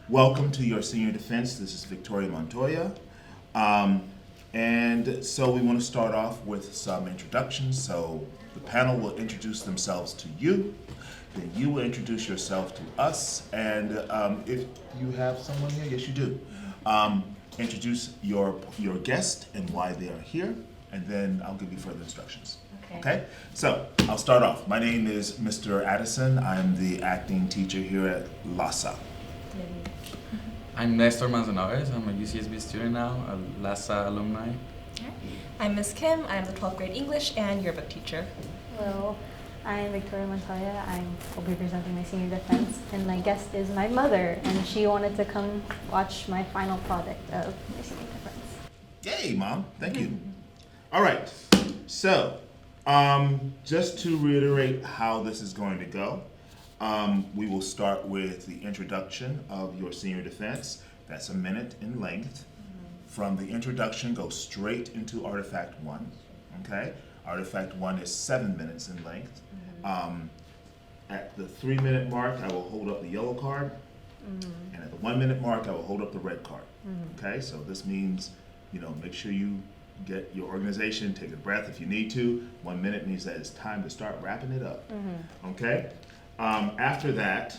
Welcome to your senior defense. This is Victoria Montoya. And so we want to start off with some introductions. So the panel will introduce themselves to you, then you will introduce yourself to us, and if you have someone here, yes you do, introduce your guest and why they are here, and then I'll give you further instructions. Okay? So I'll start off. My name is Mr. Addison. I'm the acting teacher here at LASA. I'm Nestor Manzanares. I'm a UCSB student now, a LASA alumni. I'm Miss Kim. I'm the 12th grade English and yearbook teacher. Hello, I'm Victoria Montoya. I'll be presenting my senior defense, and my guest is my mother, and she wanted to come watch my final project of my senior defense. Yay, Mom. Thank you. All right. So, just to reiterate how this is going to go, we will start with the introduction of your senior defense. That's a minute in length. From the introduction, go straight into Artifact 1. Okay? Artifact 1 is 7 minutes in length. At the 3-minute mark, I will hold up the yellow card. And at the 1-minute mark, I will hold up the red card. Okay? So this means, make sure you get your organization, take a breath if you need to. 1 minute means that it's time to start wrapping it up. Okay? After that,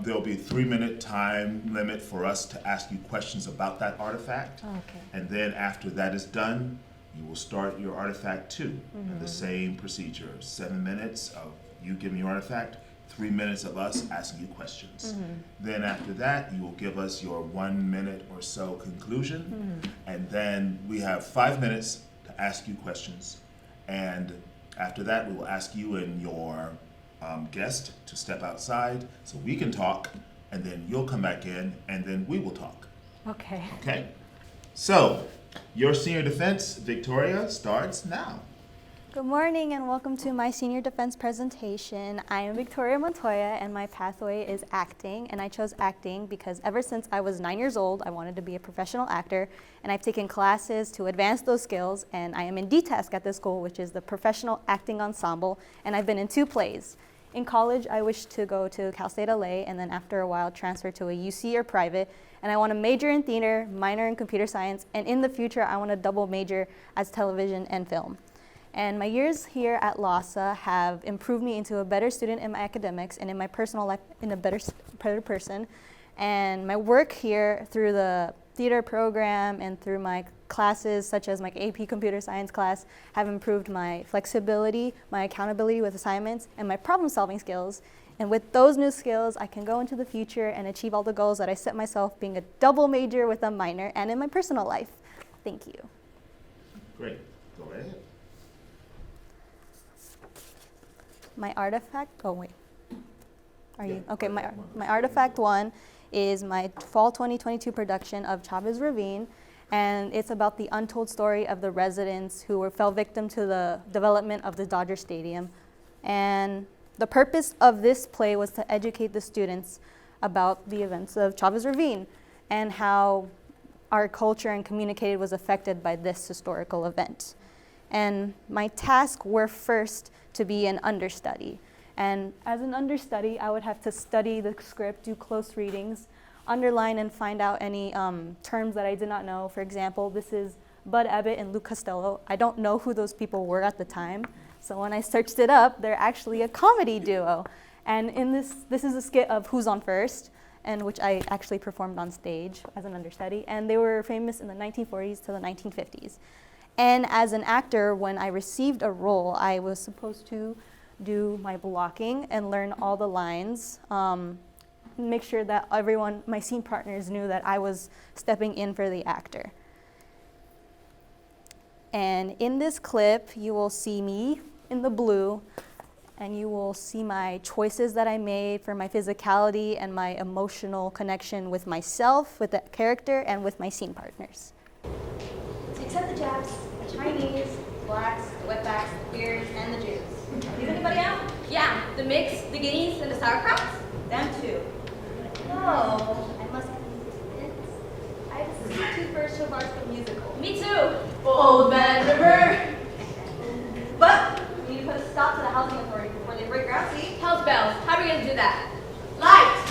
there'll be a 3-minute time limit for us to ask you questions about that artifact. Okay. And then after that is done, you will start your artifact 2. And the same procedure, 7 minutes of you giving your artifact, 3 minutes of us asking you questions. Then after that, you will give us your 1 minute or so conclusion. And then we have 5 minutes to ask you questions. And after that, we will ask you and your guest to step outside so we can talk, and then you'll come back in, and then we will talk. Okay. Okay? So, your senior defense, Victoria, starts now. Good morning and welcome to my senior defense presentation. I am Victoria Montoya and my pathway is acting, and I chose acting because ever since I was 9 years old, I wanted to be a professional actor, and I've taken classes to advance those skills, and I am in DTASC at this school, which is the Professional Acting Ensemble, and I've been in 2 plays. In college, I wished to go to Cal State LA and then after a while transfer to a UC or private. And I want to major in theater, minor in computer science, and in the future, I want to double major as television and film. And my years here at LASA have improved me into a better student in my academics and in my personal life in a better person. And my work here through the theater program and through my classes such as my AP computer science class have improved my flexibility, my accountability with assignments, and my problem solving skills. And with those new skills, I can go into the future and achieve all the goals that I set myself, being a double major with a minor and in my personal life. Thank you. Great. Go right ahead. My artifact, my artifact 1 is my fall 2022 production of Chavez Ravine, and it's about the untold story of the residents who fell victim to the development of the Dodger Stadium. And the purpose of this play was to educate the students about the events of Chavez Ravine and how our culture and communicated was affected by this historical event. And my tasks were first to be an understudy. And as an understudy, I would have to study the script, do close readings, underline and find out any terms that I did not know. For example, this is Bud Abbott and Luke Costello. I don't know who those people were at the time. So when I searched it up, they're actually a comedy duo. And in this is a skit of Who's on First, and which I actually performed on stage as an understudy. And they were famous in the 1940s to the 1950s. And as an actor, when I received a role, I was supposed to do my blocking and learn all the lines, make sure that everyone, my scene partners, knew that I was stepping in for the actor. And in this clip, you will see me in the blue, and you will see my choices that I made for my physicality and my emotional connection with myself, with the character, and with my scene partners. Except the Japs, the Chinese, the blacks, the wetbacks, the beards, and the Jews. Leave anybody out? Yeah, the mix, the guineas, and the sauerkrauts? Them too. No, I must convince. I have to see 2 first show bars for the musical. Me too. Old Man River. But we need to put a stop to the housing authority before they break ground. See? Hell's bells. How are we going to do that? Light.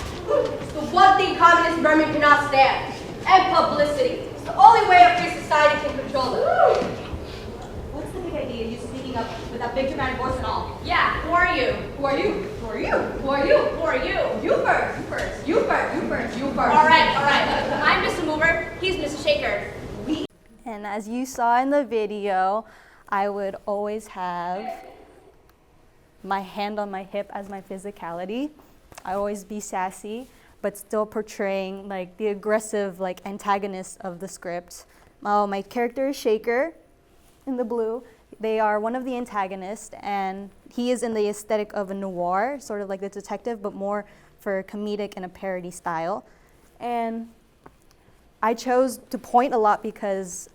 It's the one thing communist vermin cannot stand. And publicity. It's the only way a free society can control them. What's the big idea? You speaking up with that big dramatic voice and all? Yeah, who are you? Who are you? Who are you? Who are you? Who are you? You first. You first. You first. You first. You first. All right. I'm Mr. Mover. He's Mr. Shaker. And as you saw in the video, I would always have my hand on my hip as my physicality. I always be sassy, but still portraying like the aggressive like antagonist of the script. My character is Shaker in the blue. They are one of the antagonists, and he is in the aesthetic of a noir, sort of like the detective, but more for comedic and a parody style. And I chose to point a lot because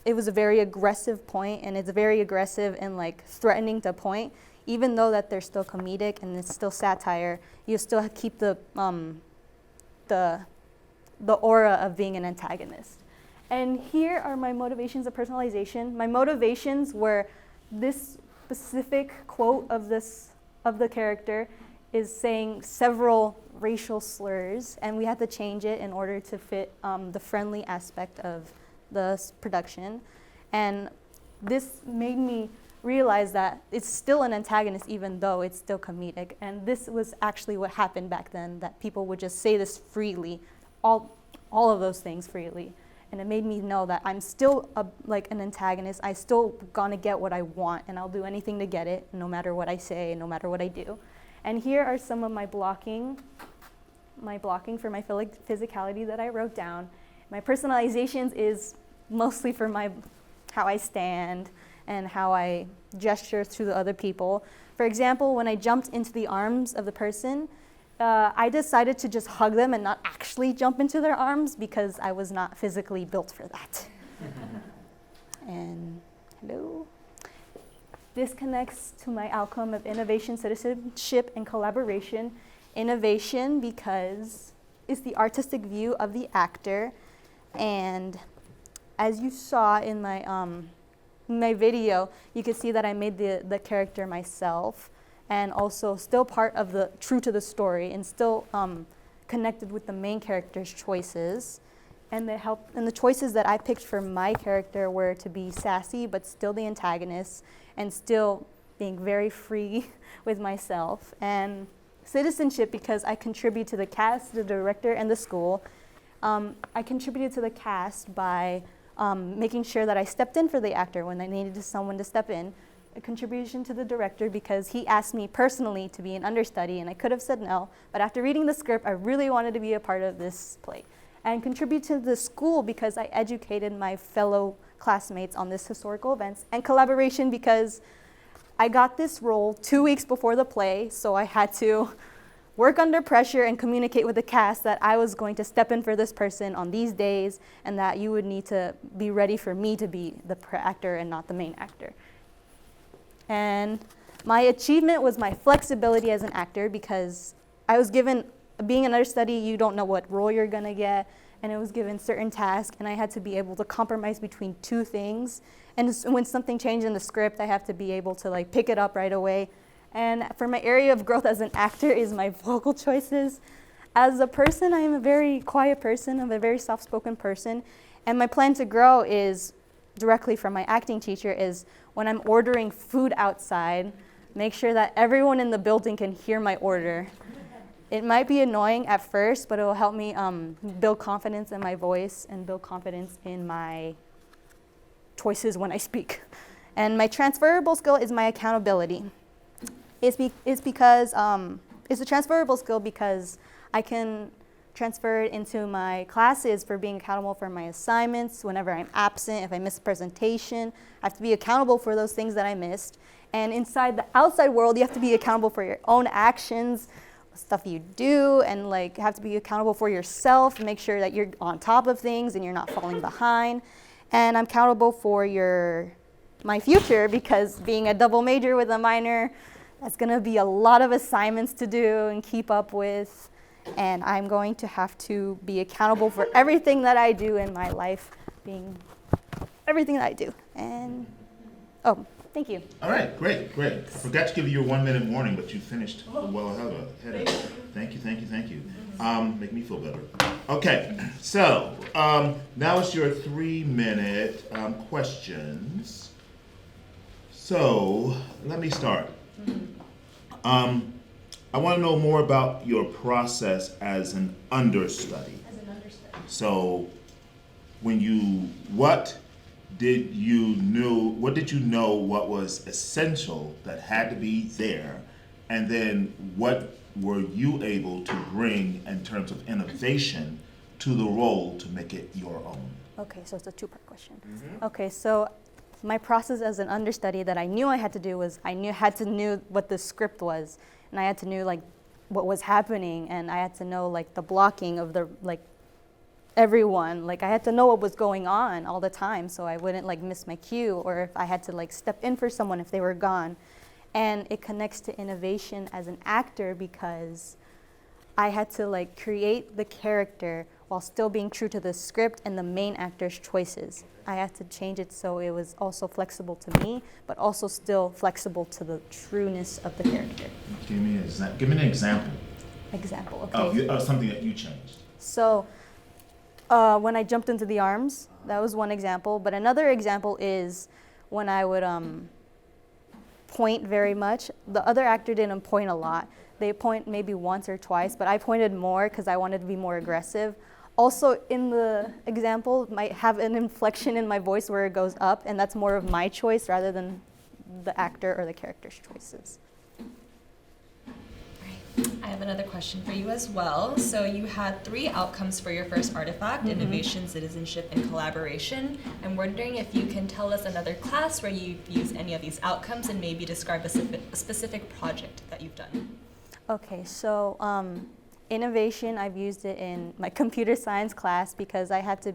it was a very aggressive point, and it's very aggressive and like threatening to point. Even though that they're still comedic and it's still satire, you still keep the aura of being an antagonist. And here are my motivations of personalization. My motivations were this specific quote of the character is saying several racial slurs, and we had to change it in order to fit the friendly aspect of the production. And this made me realize that it's still an antagonist even though it's still comedic. And this was actually what happened back then, that people would just say this freely, all of those things freely. And it made me know that I'm still like an antagonist. I still gonna get what I want, and I'll do anything to get it, no matter what I say, no matter what I do. And here are some of my blocking for my physicality that I wrote down. My personalizations is mostly for how I stand and how I gesture to the other people. For example, when I jumped into the arms of the person, I decided to just hug them and not actually jump into their arms because I was not physically built for that. And hello. This connects to my outcome of innovation, citizenship, and collaboration. Innovation because it's the artistic view of the actor, and as you saw in my video, you could see that I made the character myself, and also still part of the true to the story, and still connected with the main character's choices. And the choices that I picked for my character were to be sassy, but still the antagonist, and still being very free with myself. And citizenship because I contribute to the cast, the director, and the school. I contributed to the cast by making sure that I stepped in for the actor when I needed someone to step in. A contribution to the director because he asked me personally to be an understudy, and I could have said no, but after reading the script, I really wanted to be a part of this play. And contribute to the school because I educated my fellow classmates on this historical events. And collaboration because I got this role 2 weeks before the play, so I had to work under pressure and communicate with the cast that I was going to step in for this person on these days, and that you would need to be ready for me to be the actor and not the main actor. And my achievement was my flexibility as an actor because I was given, being an understudy, you don't know what role you're gonna get, and it was given certain tasks, and I had to be able to compromise between two things. And when something changed in the script, I have to be able to like pick it up right away. And for my area of growth as an actor is my vocal choices. As a person, I am a very quiet person. I'm a very soft-spoken person. And my plan to grow is directly from my acting teacher is when I'm ordering food outside, make sure that everyone in the building can hear my order. It might be annoying at first, but it will help me build confidence in my voice and build confidence in my choices when I speak. And my transferable skill is my accountability. It's a transferable skill because I can transfer it into my classes for being accountable for my assignments. Whenever I'm absent, if I miss a presentation, I have to be accountable for those things that I missed. And inside the outside world, you have to be accountable for your own actions, stuff you do, and like have to be accountable for yourself, make sure that you're on top of things and you're not falling behind. And I'm accountable for my future because being a double major with a minor, that's gonna be a lot of assignments to do and keep up with. And I'm going to have to be accountable for everything that I do in my life, being everything that I do. And, oh, thank you. All right, great. I forgot to give you your 1 minute warning, but you finished well ahead of it. Thank you. Make me feel better. Okay, so now it's your 3-minute questions. So let me start. I want to know more about your process as an understudy. As an understudy. So what did you know what was essential that had to be there, and then what were you able to bring in terms of innovation to the role to make it your own? Okay, so it's a two-part question. Okay, so my process as an understudy that I knew I had to do was had to know what the script was, and I had to know like what was happening, and I had to know like the blocking of the like everyone. Like I had to know what was going on all the time, so I wouldn't like miss my cue, or if I had to like step in for someone if they were gone. And it connects to innovation as an actor because I had to like create the character while still being true to the script and the main actor's choices. I had to change it so it was also flexible to me, but also still flexible to the trueness of the character. Give me an example Example, okay. of something that you changed. So when I jumped into the arms, that was one example. But another example is when I would point very much. The other actor didn't point a lot. They point maybe once or twice, but I pointed more because I wanted to be more aggressive. Also, in the example, might have an inflection in my voice where it goes up, and that's more of my choice rather than the actor or the character's choices. I have another question for you as well. So you had 3 outcomes for your first artifact, innovation, citizenship, and collaboration. I'm wondering if you can tell us another class where you've used any of these outcomes and maybe describe a specific project that you've done. Okay, so innovation, I've used it in my computer science class because I had to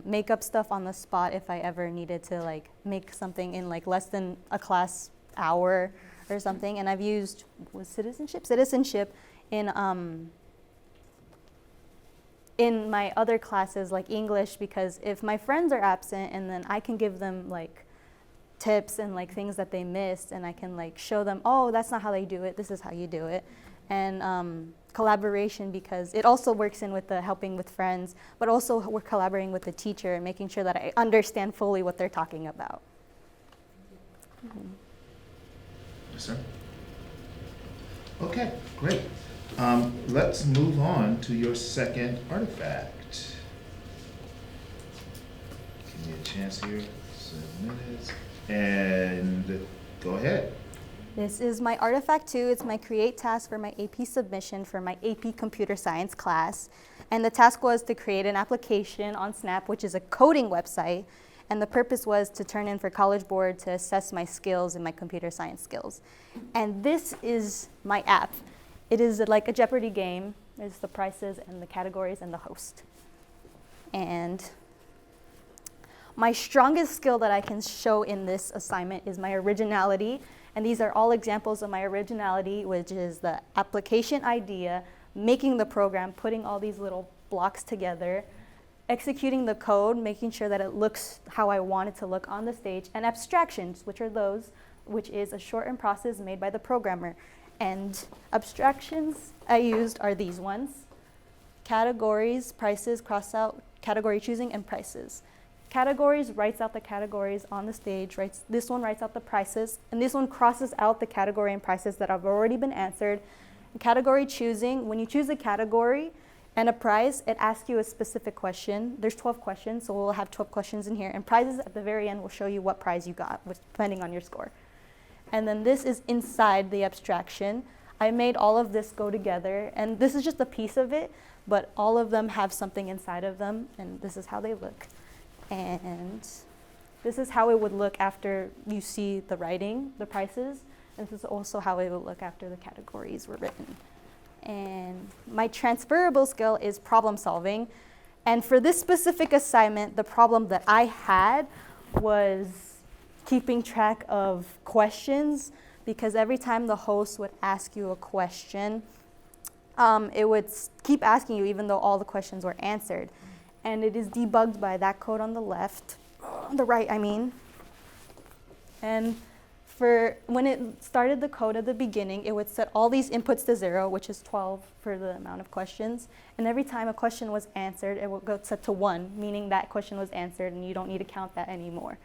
make up stuff on the spot if I ever needed to like make something in like less than a class hour or something. And I've used citizenship in my other classes like English, because if my friends are absent and then I can give them like tips and like things that they missed, and I can like show them, oh, that's not how they do it, this is how you do it. And collaboration, because it also works in with the helping with friends, but also we're collaborating with the teacher and making sure that I understand fully what they're talking about. Yes, sir. Okay, great. Let's move on to your second artifact. Give me a chance here, 7 minutes, and go ahead. This is my artifact 2. It's my create task for my AP submission for my AP computer science class. And the task was to create an application on Snap, which is a coding website. And the purpose was to turn in for College Board to assess my skills and my computer science skills. And this is my app. It is like a Jeopardy game. There's the prizes and the categories and the host. And my strongest skill that I can show in this assignment is my originality. And these are all examples of my originality, which is the application idea, making the program, putting all these little blocks together, executing the code, making sure that it looks how I want it to look on the stage, and abstractions, which is a shortened process made by the programmer. And abstractions I used are these ones: categories, prices, cross out, category choosing, and prices. Categories writes out the categories on the stage, this one writes out the prices, and this one crosses out the category and prices that have already been answered. And category choosing, when you choose a category and a prize, it asks you a specific question. There's 12 questions, so we'll have 12 questions in here. And prizes at the very end will show you what prize you got, depending on your score. And then this is inside the abstraction. I made all of this go together, and this is just a piece of it, but all of them have something inside of them, and this is how they look. And this is how it would look after you see the writing, the prices. And this is also how it would look after the categories were written. And my transferable skill is problem solving. And for this specific assignment, the problem that I had was keeping track of questions, because every time the host would ask you a question, it would keep asking you even though all the questions were answered. And it is debugged by that code on the left, on the right, I mean. And for when it started the code at the beginning, it would set all these inputs to 0, which is 12 for the amount of questions. And every time a question was answered, it would go set to 1, meaning that question was answered and you don't need to count that anymore.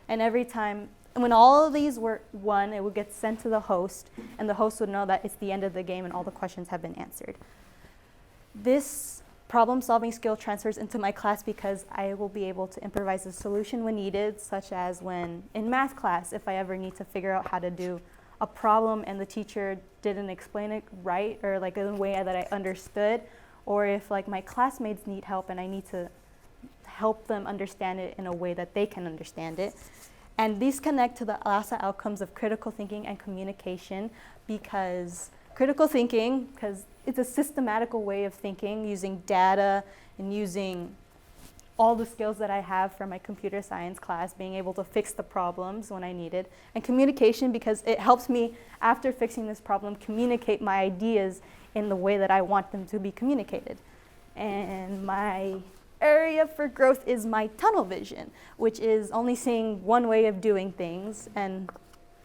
And every time, when all of these were 1, it would get sent to the host, and the host would know that it's the end of the game and all the questions have been answered. This problem-solving skill transfers into my class because I will be able to improvise a solution when needed, such as when in math class, if I ever need to figure out how to do a problem and the teacher didn't explain it right or like in a way that I understood, or if like my classmates need help and I need to help them understand it in a way that they can understand it. And these connect to the LAUSD outcomes of critical thinking and communication, because critical thinking, because it's a systematical way of thinking using data and using all the skills that I have from my computer science class, being able to fix the problems when I needed. And communication, because it helps me, after fixing this problem, communicate my ideas in the way that I want them to be communicated. And my area for growth is my tunnel vision, which is only seeing one way of doing things and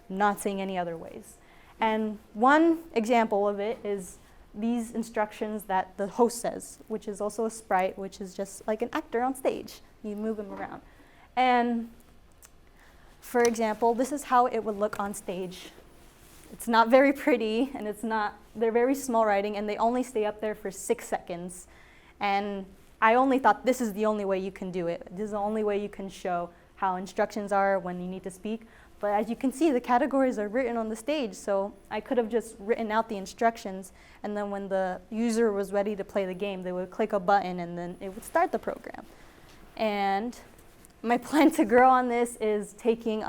not seeing any other ways. And one example of it is these instructions that the host says, which is also a sprite, which is just like an actor on stage. You move him around. And for example, this is how it would look on stage. It's not very pretty, and they're very small writing, and they only stay up there for 6 seconds. And I only thought this is the only way you can do it. This is the only way you can show how instructions are when you need to speak. But as you can see, the categories are written on the stage, so I could have just written out the instructions, and then when the user was ready to play the game, they would click a button and then it would start the program. And my plan to grow on this is taking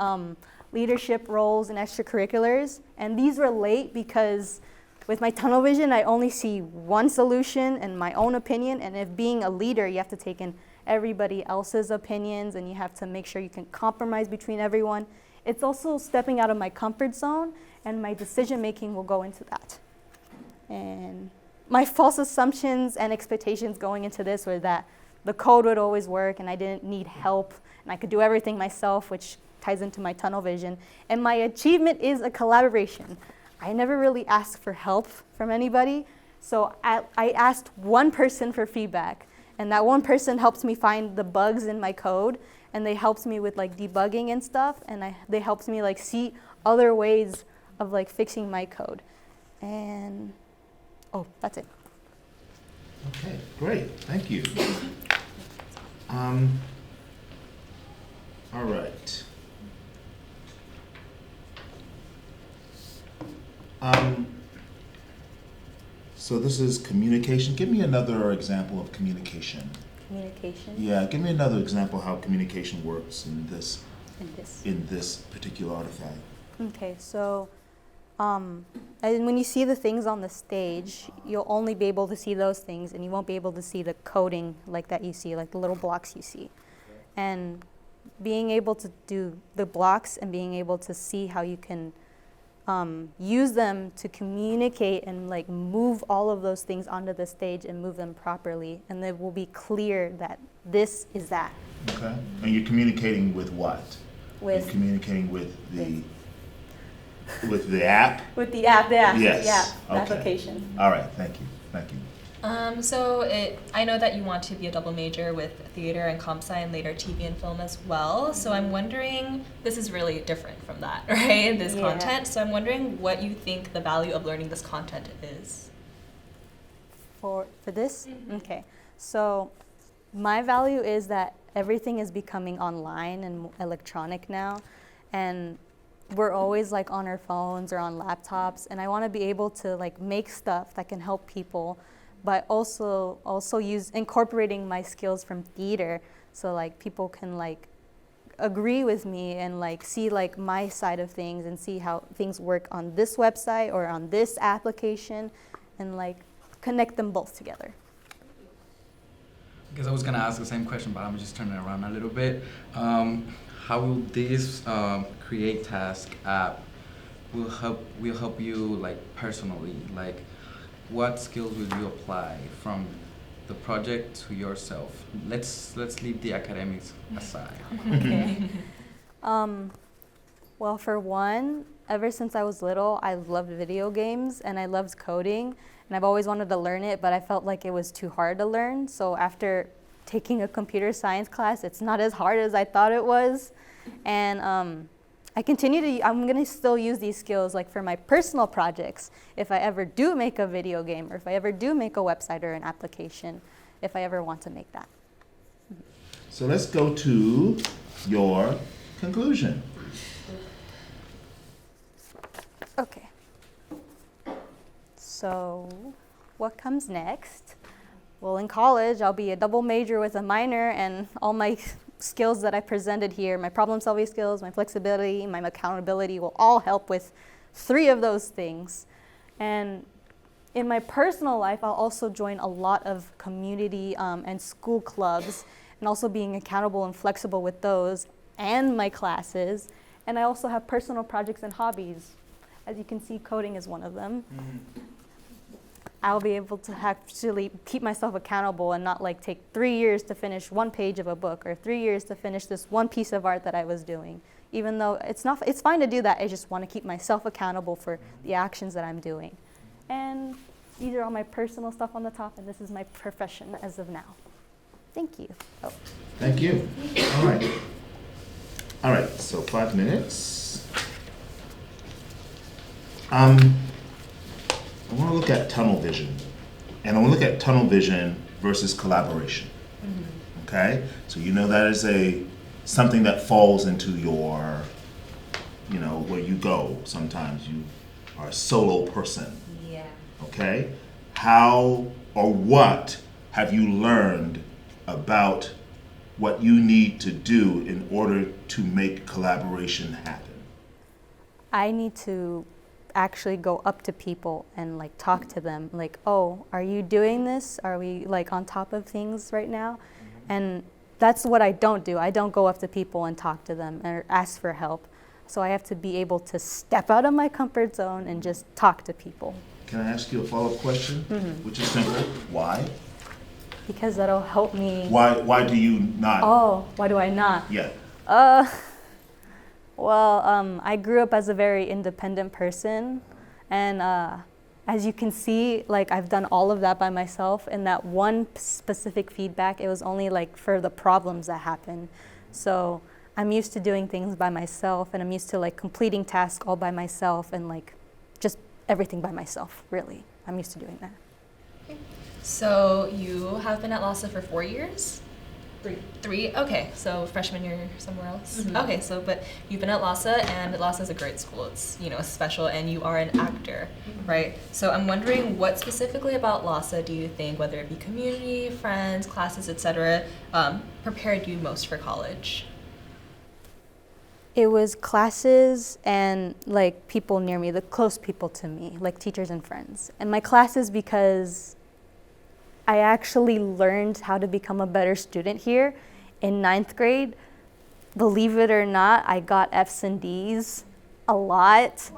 leadership roles in extracurriculars, and these relate because with my tunnel vision, I only see one solution and my own opinion, and if being a leader, you have to take in everybody else's opinions, and you have to make sure you can compromise between everyone. It's also stepping out of my comfort zone, and my decision-making will go into that. And my false assumptions and expectations going into this were that the code would always work, and I didn't need help, and I could do everything myself, which ties into my tunnel vision. And my achievement is a collaboration. I never really asked for help from anybody, so I asked one person for feedback, and that one person helped me find the bugs in my code, and they helped me with like debugging and stuff, and they helped me like see other ways of like fixing my code. And that's it. Okay, great, thank you. All right. So this is communication. Give me another example of communication. Communication. Yeah, give me another example how communication works in this In this. particular artifact. Okay, so and when you see the things on the stage, you'll only be able to see those things, and you won't be able to see the coding like that you see, like the little blocks you see. And being able to do the blocks and being able to see how you can use them to communicate and like move all of those things onto the stage and move them properly, and it will be clear that this is that. Okay, and you're communicating with what? With you're communicating with the app? With the app, Yes. the Okay. application. All right, thank you. I know that you want to be a double major with theater and comp sci and later TV and film as well. So I'm wondering, this is really different from that, right? This content. So I'm wondering what you think the value of learning this content is. For this? Mm-hmm. Okay. So my value is that everything is becoming online and electronic now. And we're always like on our phones or on laptops. And I want to be able to like make stuff that can help people, but also incorporating my skills from theater, so like people can like agree with me and like see like my side of things and see how things work on this website or on this application, and like connect them both together. I guess I was gonna ask the same question, but I'm just turning it around a little bit. How will this create task app will help you like personally? Like, what skills will you apply from the project to yourself? Let's leave the academics aside. Okay. Well, for one, ever since I was little, I loved video games and I loved coding, and I've always wanted to learn it, but I felt like it was too hard to learn. So after taking a computer science class, it's not as hard as I thought it was. And I'm gonna still use these skills like for my personal projects. If I ever do make a video game, or if I ever do make a website or an application, if I ever want to make that. So let's go to your conclusion. Okay. So what comes next? Well, in college, I'll be a double major with a minor, and all my skills that I presented here, my problem-solving skills, my flexibility, my accountability, will all help with 3 of those things. And in my personal life, I'll also join a lot of community and school clubs, and also being accountable and flexible with those and my classes. And I also have personal projects and hobbies. As you can see, coding is one of them. I'll be able to actually keep myself accountable and not like take 3 years to finish 1 page of a book, or 3 years to finish this 1 piece of art that I was doing. Even though it's fine to do that, I just want to keep myself accountable for the actions that I'm doing. And these are all my personal stuff on the top, and this is my profession as of now. Thank you. Oh. Thank you. All right. All right, so 5 minutes. I want to look at tunnel vision, and I want to look at tunnel vision versus collaboration. Okay, so you know that is something that falls into your, where you go. Sometimes you are a solo person. Yeah. Okay, how or what have you learned about what you need to do in order to make collaboration happen? I need to actually go up to people and like talk to them, like, oh, are you doing this? Are we like on top of things right now? And that's what I don't do. I don't go up to people and talk to them or ask for help. So I have to be able to step out of my comfort zone and just talk to people. Can I ask you a follow-up question, which is simple? Why? Because that'll help me. Why do you not? Oh, why do I not? Yeah. Well, I grew up as a very independent person, and as you can see, like I've done all of that by myself, and that one specific feedback, it was only like for the problems that happen. So I'm used to doing things by myself, and I'm used to like completing tasks all by myself, and like just everything by myself, really. I'm used to doing that. So you have been at LAUSD for 4 years? 3. 3? Okay, so freshman year somewhere else? Okay, so but you've been at LAUSD, and LAUSD is a great school. It's, special, and you are an actor, right? So I'm wondering what specifically about LAUSD do you think, whether it be community, friends, classes, etc., prepared you most for college? It was classes and like people near me, the close people to me, like teachers and friends. And my classes, because I actually learned how to become a better student here in 9th grade. Believe it or not, I got F's and D's a lot.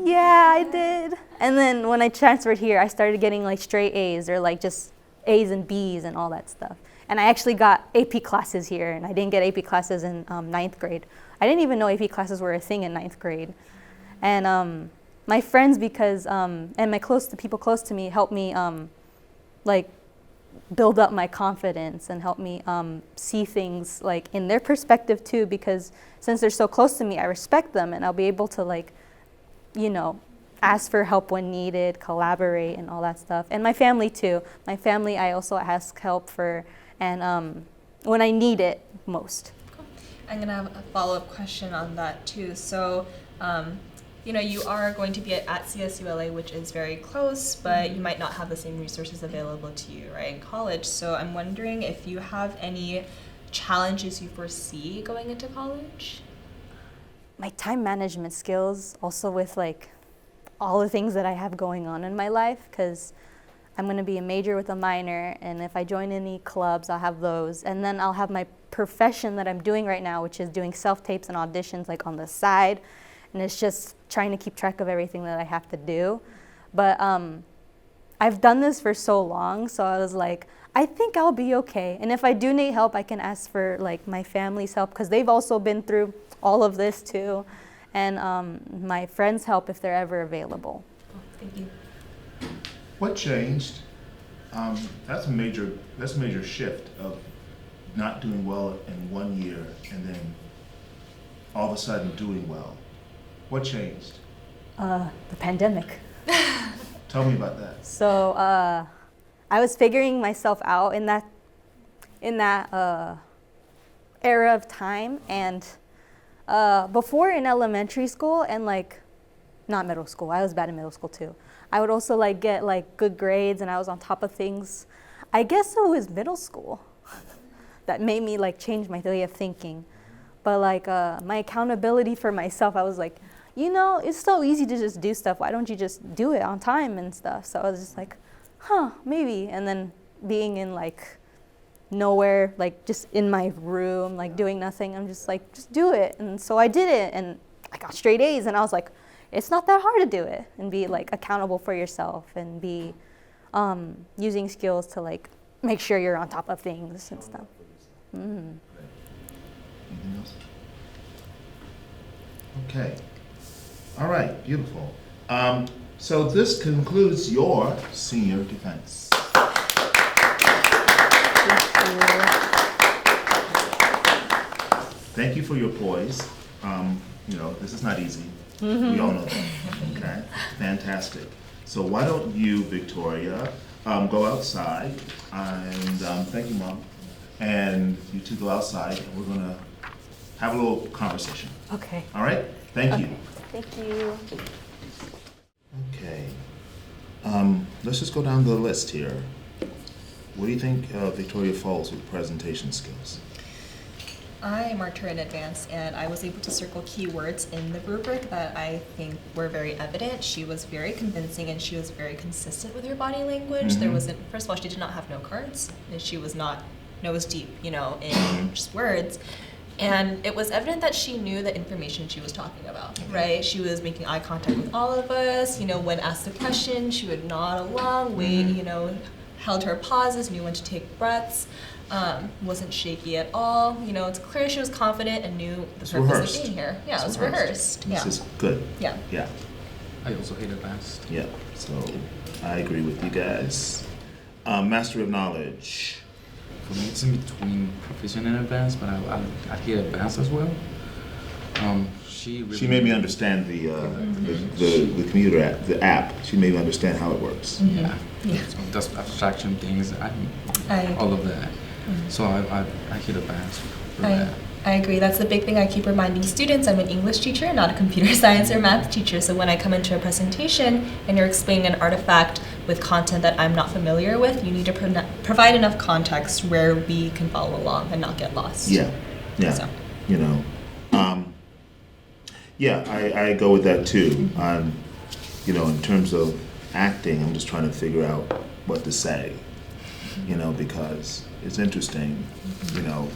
Yeah, I did. And then when I transferred here, I started getting like straight A's, or like just A's and B's and all that stuff. And I actually got AP classes here, and I didn't get AP classes in 9th grade. I didn't even know AP classes were a thing in 9th grade. And my friends, because, and the people close to me helped me like build up my confidence and help me see things like in their perspective too, because since they're so close to me, I respect them, and I'll be able to like, ask for help when needed, collaborate and all that stuff. And my family too. My family I also ask help for, and when I need it most. Cool. I'm gonna have a follow-up question on that too. So, you are going to be at CSULA, which is very close, but you might not have the same resources available to you, right, in college. So I'm wondering if you have any challenges you foresee going into college? My time management skills, also with like all the things that I have going on in my life, because I'm going to be a major with a minor, and if I join any clubs, I'll have those. And then I'll have my profession that I'm doing right now, which is doing self-tapes and auditions like on the side. And it's just trying to keep track of everything that I have to do. But I've done this for so long, so I was like, I think I'll be okay. And if I do need help, I can ask for like my family's help, because they've also been through all of this too. and my friends' help if they're ever available. Oh, thank you. What changed? That's a major shift of not doing well in 1 year and then all of a sudden doing well. What changed? The pandemic. Tell me about that. So I was figuring myself out in that era of time, and before in elementary school and like not middle school, I was bad in middle school too. I would also like get like good grades and I was on top of things. I guess it was middle school that made me like change my way of thinking. But like my accountability for myself, I was like, you know, it's so easy to just do stuff. Why don't you just do it on time and stuff? So I was just like, maybe. And then being in like nowhere, like just in my room, like doing nothing, I'm just like, just do it. And so I did it and I got straight A's and I was like, it's not that hard to do it, and be like accountable for yourself and be using skills to like make sure you're on top of things and stuff. Anything else? Okay. All right, beautiful. So this concludes your senior defense. Thank you for your poise. You know, this is not easy. We all know that. Okay, fantastic. So why don't you, Victoria, go outside and thank you, Mom. And you two go outside and we're gonna have a little conversation. Okay. All right? Thank you. Thank you. Okay. Let's just go down the list here. What do you think Victoria falls with presentation skills? I marked her in advance and I was able to circle keywords in the rubric that I think were very evident. She was very convincing and she was very consistent with her body language. There wasn't, first of all, she did not have note cards and she was not nose deep, you know, in just words. And it was evident that she knew the information she was talking about, right? She was making eye contact with all of us. You know, when asked a question, she would nod along, wait, you know, held her pauses, knew when to take breaths. Wasn't shaky at all. You know, it's clear she was confident and knew the purpose of being here. Yeah, it was rehearsed. This is good. Yeah. Yeah. I also hate advanced. Yeah. So I agree with you guys. Mastery of knowledge. For me, it's in between proficient and advanced, but I hate advanced as well. She made me understand the computer app, the app. She made me understand how it works. Yeah. Yeah. So just abstraction things, all of that. So I hate advanced for that. I agree. That's the big thing I keep reminding students. I'm an English teacher, not a computer science or math teacher. So when I come into a presentation and you're explaining an artifact with content that I'm not familiar with, you need to provide enough context where we can follow along and not get lost. Yeah. So. You know, I go with that too. You know, in terms of acting, I'm just trying to figure out what to say, you know, because it's interesting, you know,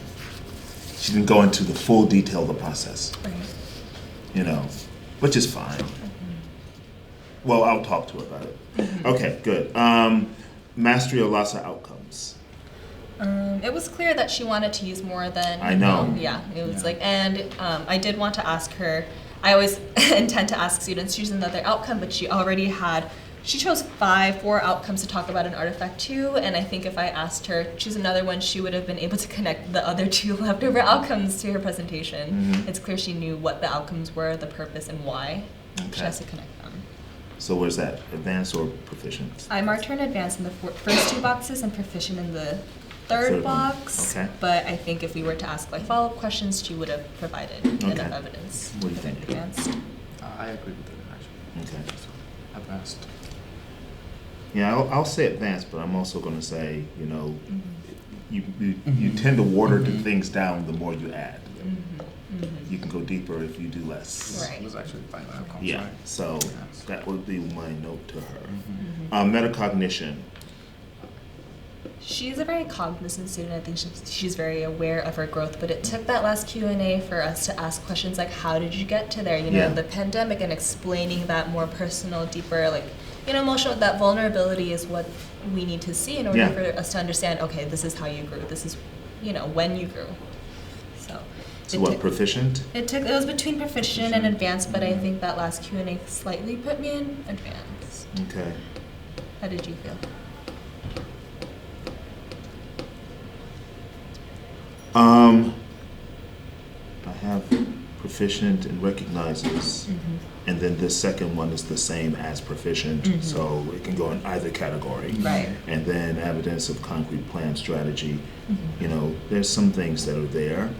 she didn't go into the full detail of the process, Right. you know, which is fine. Well, I'll talk to her about it. Okay, good. Mastery of LAUSD outcomes. It was clear that she wanted to use more than. I know. Yeah, it was like, and I did want to ask her. I always intend to ask students to choose another outcome, but she already had. She chose 4 outcomes to talk about an artifact too, and I think if I asked her choose another one, she would have been able to connect the other 2 leftover outcomes to her presentation. It's clear she knew what the outcomes were, the purpose, and why. Okay. She has to connect them. So where's that? Advanced or proficient? I marked her in advance in the first 2 boxes and proficient in the third Third one. box. Okay. But I think if we were to ask like follow-up questions, she would have provided enough evidence. What do you for think? Advanced. I agree with that actually. Okay. So, advanced. Yeah, I'll say advanced, but I'm also going to say, you know, you tend to water the things down the more you add. You can go deeper if you do less. Right. It was actually 5 outcomes, Yeah, right? so Yeah. that would be my note to her. Metacognition. She's a very cognizant student. I think she's very aware of her growth, but it took that last Q&A for us to ask questions like, how did you get to there? You know, Yeah. the pandemic and explaining that more personal, deeper, like, you know, emotional, that vulnerability is what we need to see in order Yeah. for us to understand, okay, this is how you grew. This is, you know, when you grew. So. So it what, took- proficient? It was between proficient and advanced, but I think that last Q&A slightly put me in advanced. Okay. How did you feel? I have proficient and recognizes, and then the second one is the same as proficient, so it can go in either category. Right. And then evidence of concrete plan strategy. You know, there's some things that are there.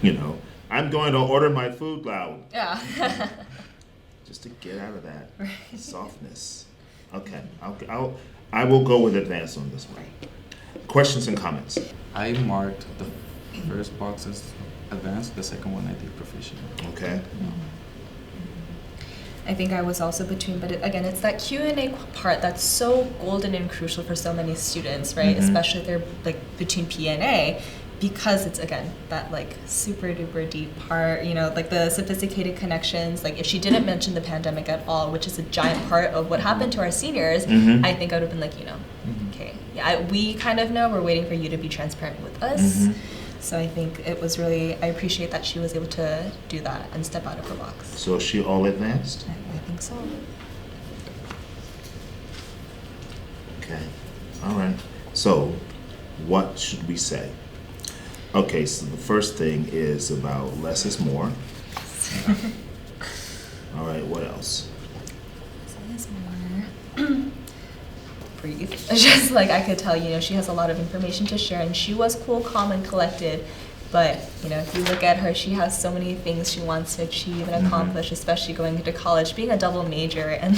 You know, I'm going to order my food loud, Yeah. just to get out of that Right. softness. Okay, I will go with advanced on this one. Questions and comments? I marked the first box as advanced, the second one I did proficient. Okay. I think I was also between, but again, it's that Q&A part that's so golden and crucial for so many students, right? Especially if they're like between P and A, because it's again that like super duper deep part, you know, like the sophisticated connections. Like if she didn't mention the pandemic at all, which is a giant part of what happened to our seniors, I think I would have been like, you know, okay, yeah, we kind of know. We're waiting for you to be transparent with us. So I think it was really, I appreciate that she was able to do that and step out of her box. So is she all advanced? I think so. Okay, all right. So, what should we say? Okay, so the first thing is about less is more. All right, what else? Breathe. It's just like I could tell, you know, she has a lot of information to share, and she was cool, calm, and collected. But you know, if you look at her, she has so many things she wants to achieve and accomplish, especially going into college, being a double major, and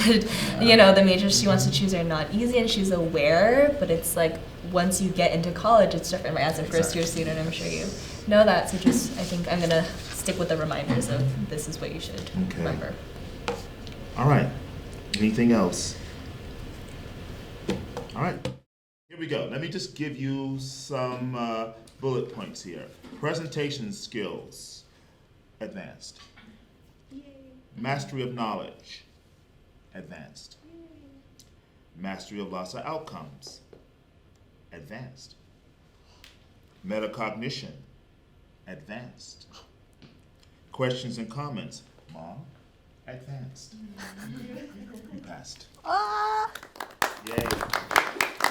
you know, the majors she wants to choose are not easy, and she's aware. But it's like once you get into college, it's different. Right? As a first year student, I'm sure you know that. So just, I think I'm gonna stick with the reminders of this is what you should remember. All right. Anything else? All right. Here we go. Let me just give you some bullet points here. Presentation skills, advanced. Yay. Mastery of knowledge, advanced. Mastery of LAUSD outcomes, advanced. Metacognition, advanced. Questions and comments, Mom, advanced. You passed. Ah, Yay.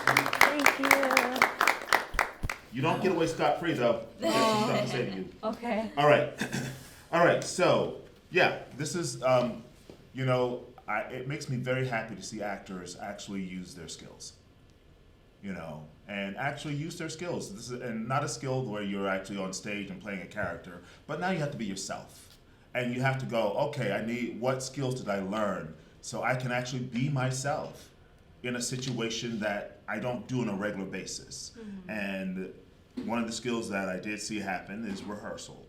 thank you. You don't get away scot-free though. That's some stuff to say to you. Okay. All right. All right. So, yeah, this is, you know, it makes me very happy to see actors actually use their skills, you know, and actually use their skills. This is, and not a skill where you're actually on stage and playing a character, but now you have to be yourself. And you have to go, okay, what skills did I learn so I can actually be myself in a situation that I don't do on a regular basis. And one of the skills that I did see happen is rehearsal,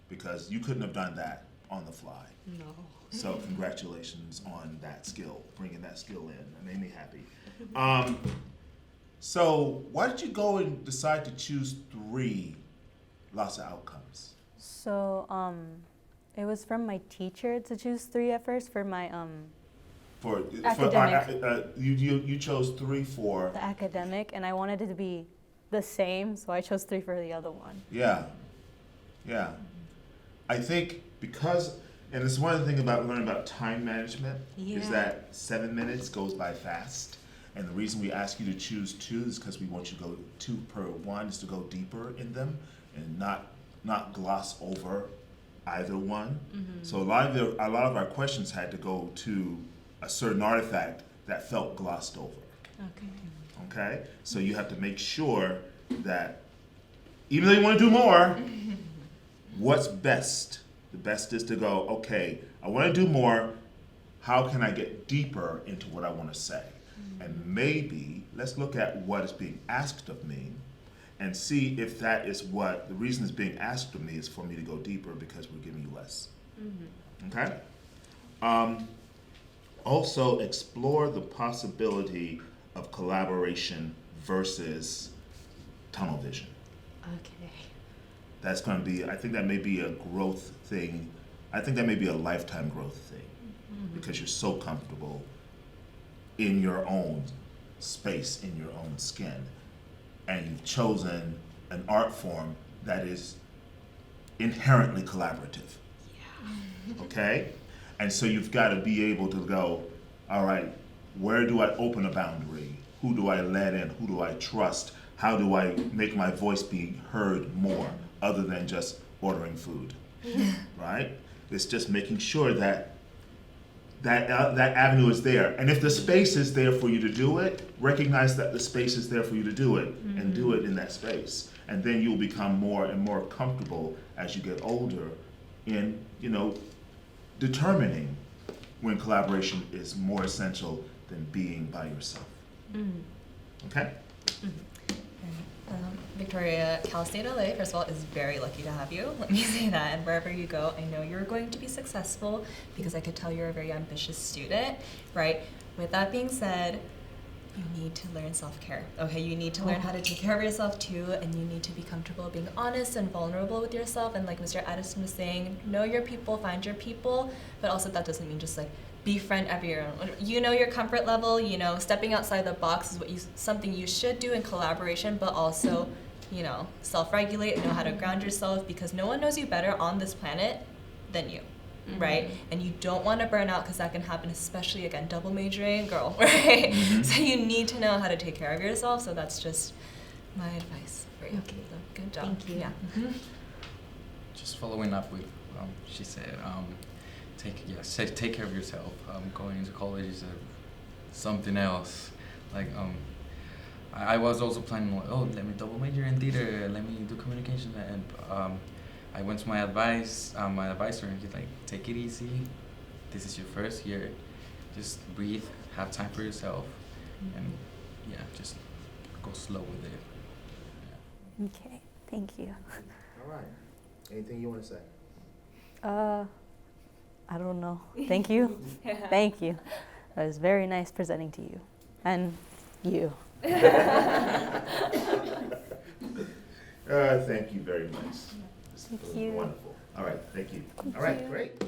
because you couldn't have done that on the fly. No. So congratulations on that skill, bringing that skill in. It made me happy. So why did you go and decide to choose 3 LAUSD outcomes? So, it was from my teacher to choose 3 at first for my Academic. You chose 3 for. the academic, and I wanted it to be the same, so I chose 3 for the other one. Yeah, yeah. I think because, and it's one of the things about learning about time management, is that 7 minutes goes by fast. And the reason we ask you to choose 2 is because we want you to go 2 per 1, is to go deeper in them and not gloss over either one. So a lot of our questions had to go to a certain artifact that felt glossed over. Okay? So you have to make sure that even though you want to do more, what's best? The best is to go, okay, I want to do more. How can I get deeper into what I want to say? And maybe let's look at what is being asked of me and see if that is what the reason is being asked of me is for me to go deeper, because we're giving you less. Okay? Also explore the possibility of collaboration versus tunnel vision. Okay. That's going to be, I think that may be a growth thing. I think that may be a lifetime growth thing, because you're so comfortable in your own space, in your own skin, and you've chosen an art form that is inherently collaborative. Okay? And so you've got to be able to go, all right, where do I open a boundary? Who do I let in? Who do I trust? How do I make my voice be heard more other than just ordering food? Right? It's just making sure that that avenue is there. And if the space is there for you to do it, recognize that the space is there for you to do it and do it in that space. And then you'll become more and more comfortable as you get older in, determining when collaboration is more essential than being by yourself. Okay? Victoria, Cal State LA, first of all, is very lucky to have you. Let me say that. And wherever you go, I know you're going to be successful because I could tell you're a very ambitious student, right? With that being said, you need to learn self-care, okay? You need to learn how to take care of yourself too, and you need to be comfortable being honest and vulnerable with yourself. And like Mr. Addison was saying, know your people, find your people, but also that doesn't mean just like befriend everyone. You know your comfort level, stepping outside the box is something you should do in collaboration, but also, self-regulate, know how to ground yourself, because no one knows you better on this planet than you. Right? And you don't want to burn out because that can happen, especially again, double majoring girl, right? So you need to know how to take care of yourself. So that's just my advice for you. Okay. So good job. Thank you. Yeah. Just following up with, she said, take care of yourself. Going into college is something else. Like, I was also planning, let me double major in theater, let me do communication, and I went to my advisor, and he's like, take it easy. This is your first year. Just breathe, have time for yourself, and just go slow with it. Yeah. Okay, thank you. All right. Anything you want to say? I don't know. Thank you. Thank you. It was very nice presenting to you. And you. Thank you very much. This Thank was you. wonderful. All right, thank you. All right, great.